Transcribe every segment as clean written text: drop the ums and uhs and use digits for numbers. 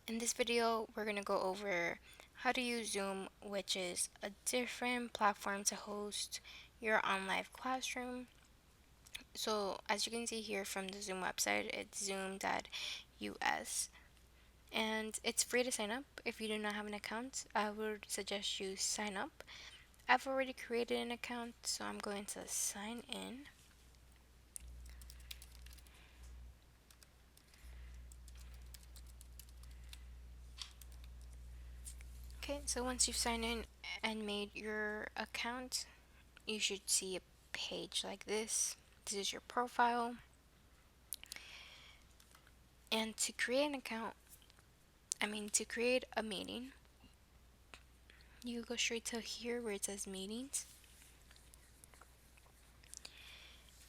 In this video, we're going to go over how to use Zoom, which is a different platform to host your online classroom. So as you can see here from the Zoom website, it's zoom.us, and it's free to sign up. If you do not have an account, I would suggest you sign up. I've already created an account, so I'm going to sign in. Okay, so once you've signed in and made your account, you should see a page like this. This is your profile. And to create an account, to create a meeting, you go straight to here where it says meetings,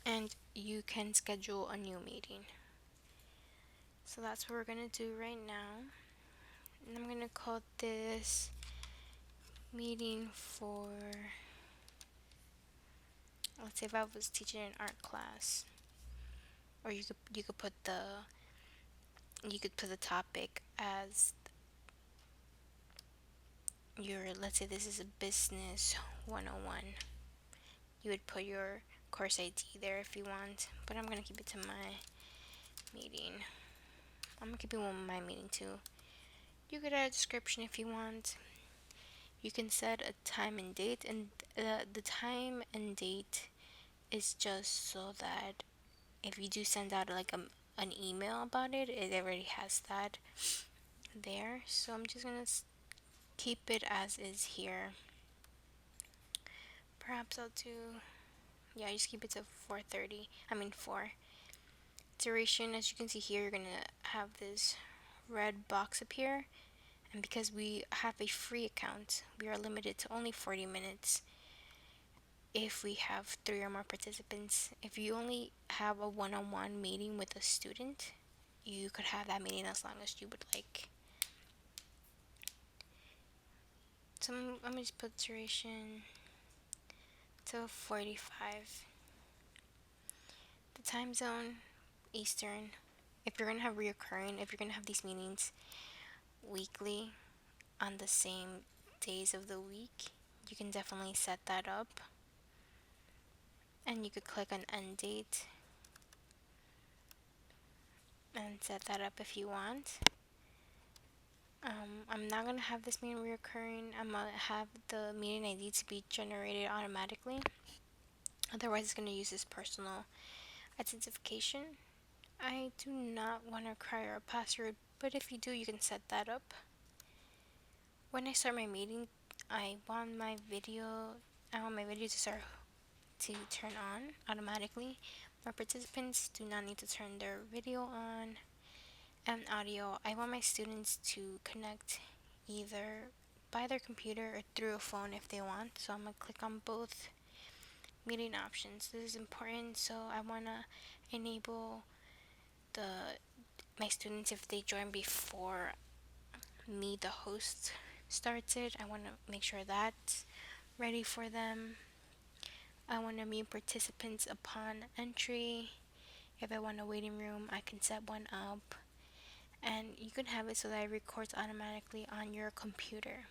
and you can schedule a new meeting. So that's what we're gonna do right now. And I'm gonna call this meeting for, let's say if I was teaching an art class, or you could put the topic as your, let's say this is a business 101. You would put your course ID there if you want, but I'm gonna keep it to my meeting. I'm gonna keep it with my meeting too. You could add a description if you want. You can set a time and date, and the time and date is just so that if you do send out like an email about it, it already has that there. So I'm just gonna keep it as is here. Perhaps I'll do, yeah, just keep it to 4:30. 4. Duration, as you can see here, you're gonna have this red box appear, and because we have a free account, we are limited to only 40 minutes if we have 3 or more participants. If you only have a one-on-one meeting with a student, you could have that meeting as long as you would like. So I'm gonna just put duration to 45. The time zone, Eastern. If you're gonna have reoccurring, if you're gonna have these meetings weekly on the same days of the week, you can definitely set that up. And you could click on end date and set that up if you want. I'm not gonna have this meeting reoccurring. I'm gonna have the meeting ID to be generated automatically. Otherwise, it's gonna use this personal identification. I do not want to require a password, but if you do, you can set that up. When I start my meeting, I want my video. I want my video to turn on automatically. My participants do not need to turn their video on. And audio, I want my students to connect either by their computer or through a phone if they want. So I'm gonna click on both meeting options. This is important, so I wanna enable my students, if they join before me, the host, starts it. I wanna make sure that's ready for them. I wanna mute participants upon entry. If I want a waiting room, I can set one up. And you can have it so that it records automatically on your computer.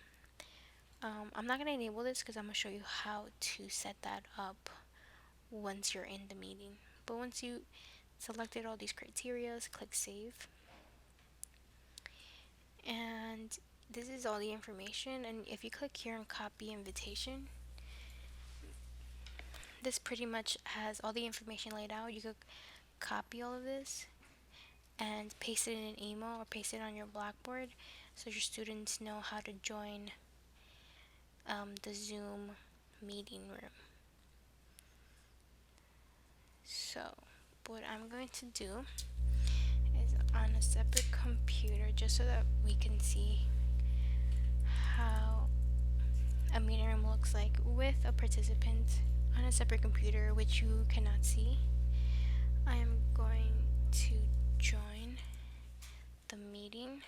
I'm not going to enable this because I'm going to show you how to set that up once you're in the meeting. But once you selected all these criteria, click save. And this is all the information. And if you click here on copy invitation, this pretty much has all the information laid out. You could copy all of this and paste it in an email or paste it on your Blackboard so your students know how to join the Zoom meeting room. So what I'm going to do is on a separate computer, just so that we can see how a meeting room looks like with a participant on a separate computer, which you cannot see. I am going to join the meeting.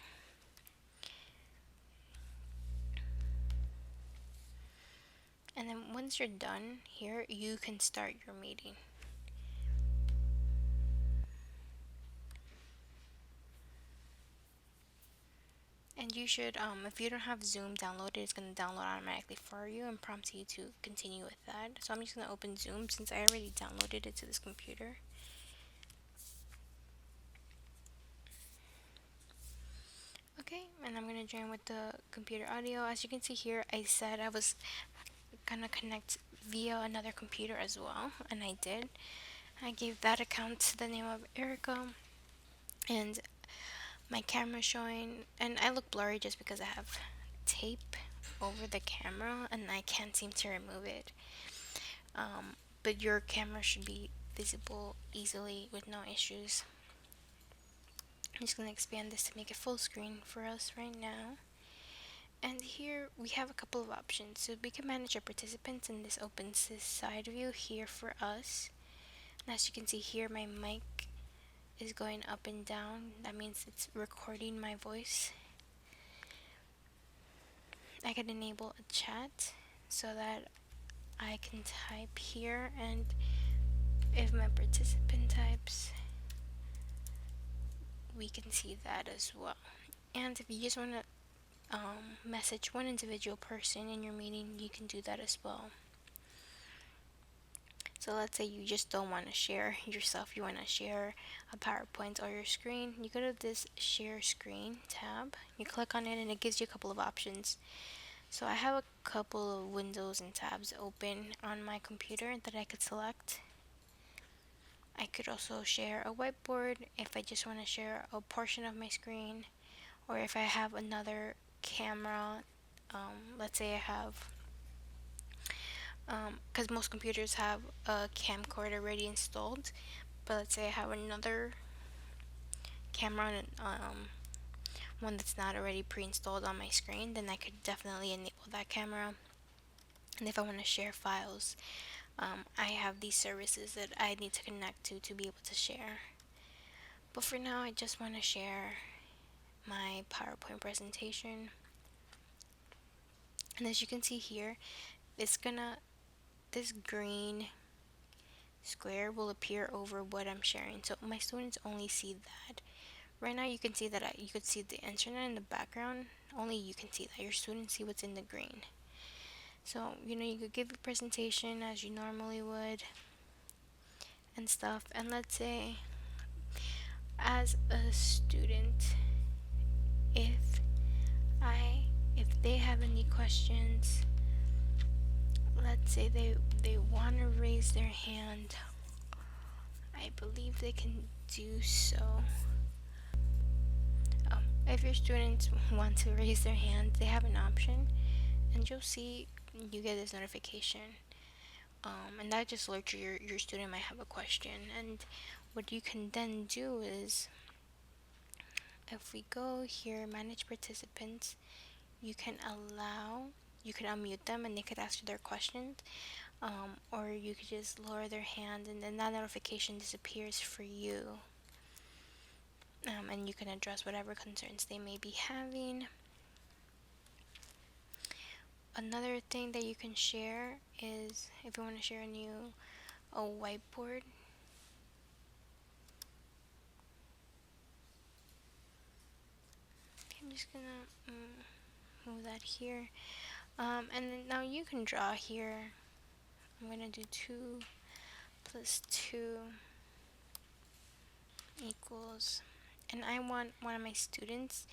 And then once you're done here, you can start your meeting. And you should, if you don't have Zoom downloaded, it's going to download automatically for you and prompt you to continue with that. So I'm just going to open Zoom since I already downloaded it to this computer. Okay, and I'm going to join with the computer audio. As you can see here, I said I was going to connect via another computer as well, and I did. I gave that account the name of Erica, and my camera showing, and I look blurry just because I have tape over the camera and I can't seem to remove it. But your camera should be visible easily with no issues. I'm just going to expand this to make it full screen for us right now. And here we have a couple of options. So we can manage our participants, and this opens this side view here for us. And as you can see here, my mic is going up and down. That means it's recording my voice. I can enable a chat so that I can type here, and if my participant types, we can see that as well. And if you just want to message one individual person in your meeting, you can do that as well. So let's say you just don't want to share yourself, you want to share a PowerPoint or your screen. You go to this share screen tab, you click on it, and it gives you a couple of options. So I have a couple of windows and tabs open on my computer that I could select. I could also share a whiteboard if I just want to share a portion of my screen, or if I have another camera. Let's say I have, because most computers have a camcorder already installed, but let's say I have another camera, one that's not already pre-installed on my screen, then I could definitely enable that camera. And if I want to share files, I have these services that I need to connect to be able to share. But for now, I just want to share my PowerPoint presentation. And as you can see here, this green square will appear over what I'm sharing, so my students only see that. Right now you can see that you could see the internet in the background. Only you can see that. Your students see what's in the green. So you could give a presentation as you normally would and stuff. And let's say as a student, if they have any questions, let's say they want to raise their hand, I believe they can do so. If your students want to raise their hand, they have an option, and you'll see you get this notification, and that just alerts you your student might have a question. And what you can then do is, if we go here, manage participants, you can unmute them and they could ask you their questions, or you could just lower their hand and then that notification disappears for you. And you can address whatever concerns they may be having. Another thing that you can share is if you want to share a whiteboard. I'm just gonna move that here, and then now you can draw here. I'm gonna do 2 plus 2 equals, and I want one of my students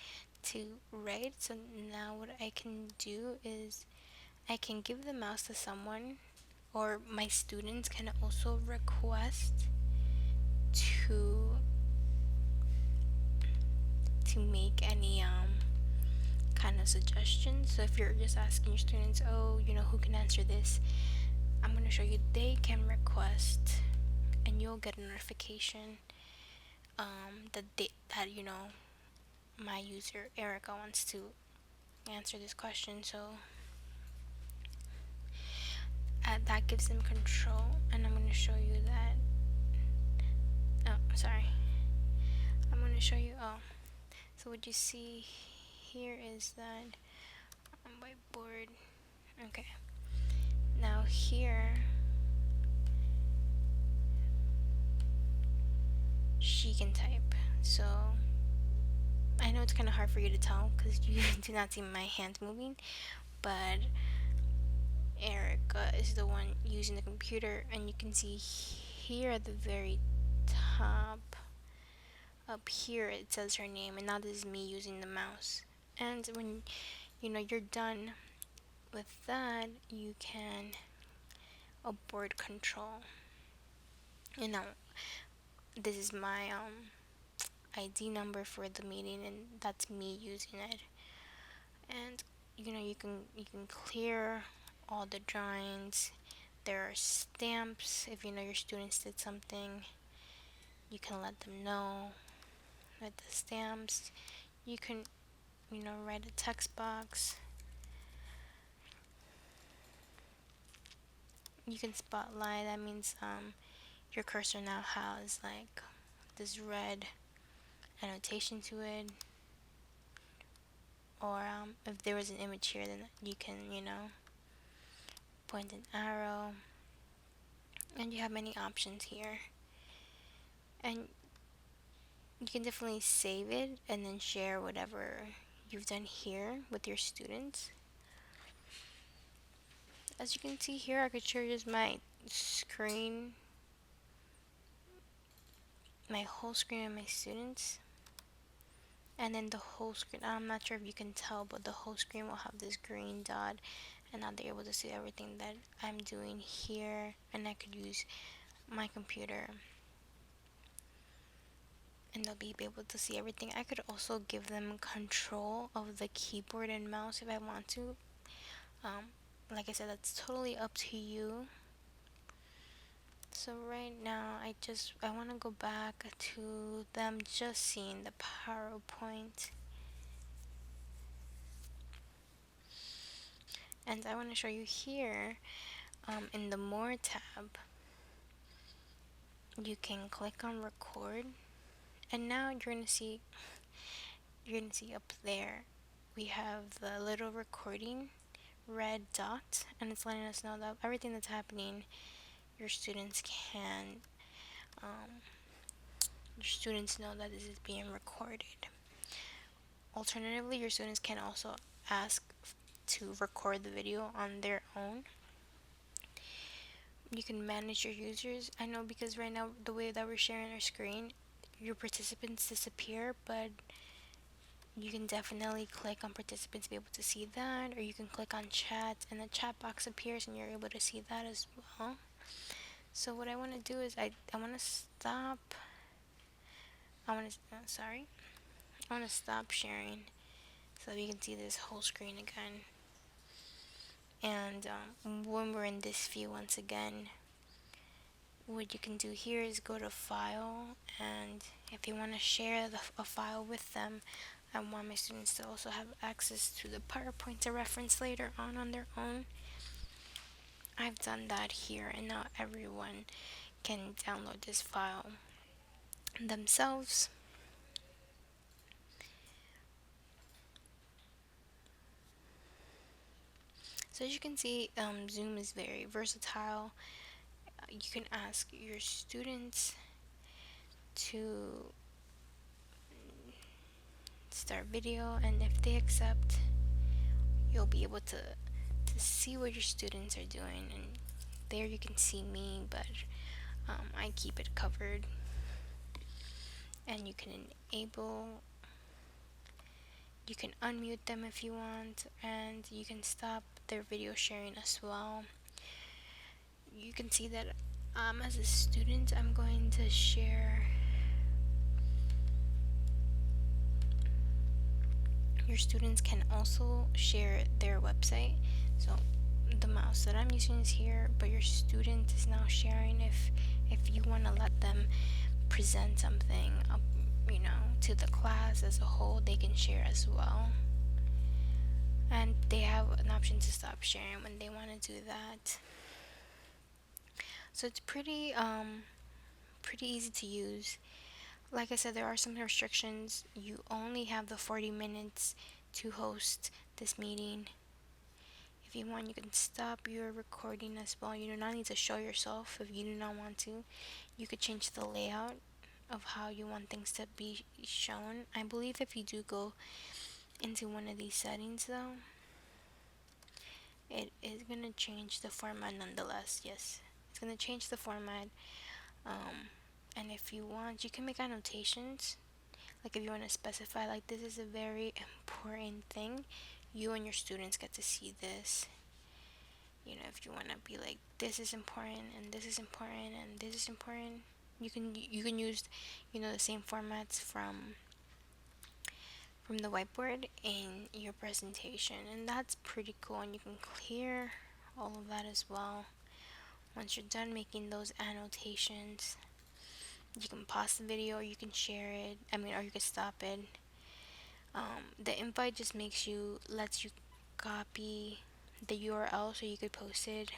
to write. So now what I can do is I can give the mouse to someone, or my students can also request to make any kind of suggestions. So if you're just asking your students, who can answer this, I'm going to show you they can request, and you'll get a notification that my user Erica wants to answer this question. So that gives them control, and I'm going to show you that. I'm going to show you. So what you see here is that whiteboard. Okay. Now here, she can type. So I know it's kind of hard for you to tell because you do not see my hands moving, but Erica is the one using the computer, and you can see here at the very top, up here, it says her name, and now this is me using the mouse. And when you're done with that, you can abort control. And now this is my ID number for the meeting, and that's me using it. And you can clear all the drawings. There are stamps. If your students did something, you can let them know with the stamps. You can write a text box. You can spotlight. That means your cursor now has like this red annotation to it. Or if there was an image here, then you can point an arrow. And you have many options here. And you can definitely save it and then share whatever you've done here with your students. As you can see here, I could share just my screen, my whole screen of my students, and then the whole screen. I'm not sure if you can tell, but the whole screen will have this green dot, and now they're able to see everything that I'm doing here. And I could use my computer and they'll be able to see everything. I could also give them control of the keyboard and mouse if I want to. Like I said, that's totally up to you. So right now, I want to go back to them just seeing the PowerPoint. And I want to show you here, in the More tab, you can click on Record. And now you're gonna see up there, we have the little recording red dot, and it's letting us know that everything that's happening, your students can your students know that this is being recorded. Alternatively, your students can also ask to record the video on their own. You can manage your users. I know, because right now the way that we're sharing our screen, your participants disappear, but you can definitely click on participants to be able to see that, or you can click on chat and the chat box appears and you're able to see that as well. So what I want to do is I want to stop. I want to stop sharing so that we can see this whole screen again. And when we're in this view once again, what you can do here is go to File, and if you want to share a file with them, I want my students to also have access to the PowerPoint to reference later on their own. I've done that here, and now everyone can download this file themselves. So as you can see, Zoom is very versatile. You can ask your students to start video, and if they accept, you'll be able to see what your students are doing. And there you can see me, but I keep it covered. And you can unmute them if you want, and you can stop their video sharing as well. You can see that as a student, I'm going to share. Your students can also share their website. So the mouse that I'm using is here, but your student is now sharing. If you want to let them present something to the class as a whole, they can share as well. And they have an option to stop sharing when they want to do that. So it's pretty easy to use. Like I said, there are some restrictions. You only have the 40 minutes to host this meeting. If you want, you can stop your recording as well. You do not need to show yourself if you do not want to. You could change the layout of how you want things to be shown. I believe if you do go into one of these settings though, it is gonna change the format nonetheless. Yes, it's gonna change the format. And if you want, you can make annotations. Like if you want to specify, like, this is a very important thing, you and your students get to see this. If you want to be like, this is important and this is important and this is important, you can use the same formats from the whiteboard in your presentation, and that's pretty cool. And you can clear all of that as well. Once you're done making those annotations, you can pause the video, or you can share it, or you can stop it. The invite just lets you copy the URL so you could post it.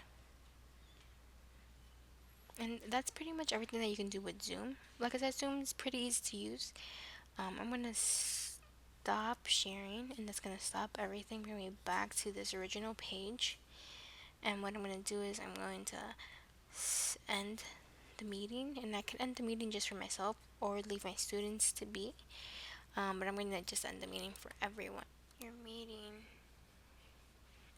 And that's pretty much everything that you can do with Zoom. Like I said, Zoom is pretty easy to use. I'm gonna stop sharing, and that's gonna stop everything, bring me back to this original page. And what I'm gonna do is I'm going to end the meeting, and I can end the meeting just for myself or leave my students to be. But I'm gonna just end the meeting for everyone. Your meeting.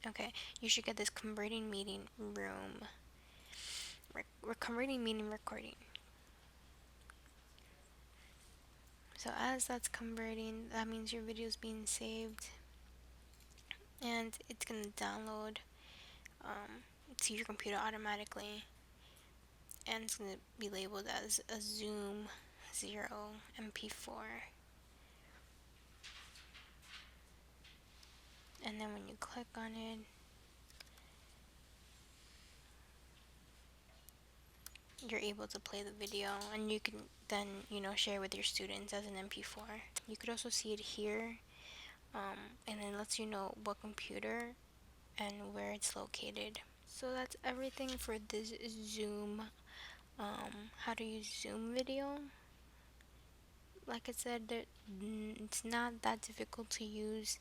Okay, you should get this converting meeting room. We're converting meeting recording. So as that's converting, that means your video is being saved, and it's gonna download to your computer automatically, and it's gonna be labeled as a Zoom 0 MP4. And then when you click on it, you're able to play the video, and you can then share with your students as an MP4. You could also see it here, and then lets you know what computer and where it's located. So that's everything for this Zoom, how to use Zoom video. Like I said, it's not that difficult to use,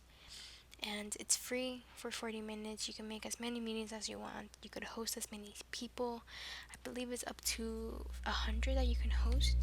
and it's free for 40 minutes. You can make as many meetings as you want. You could host as many people. I believe it's up to 100 that you can host.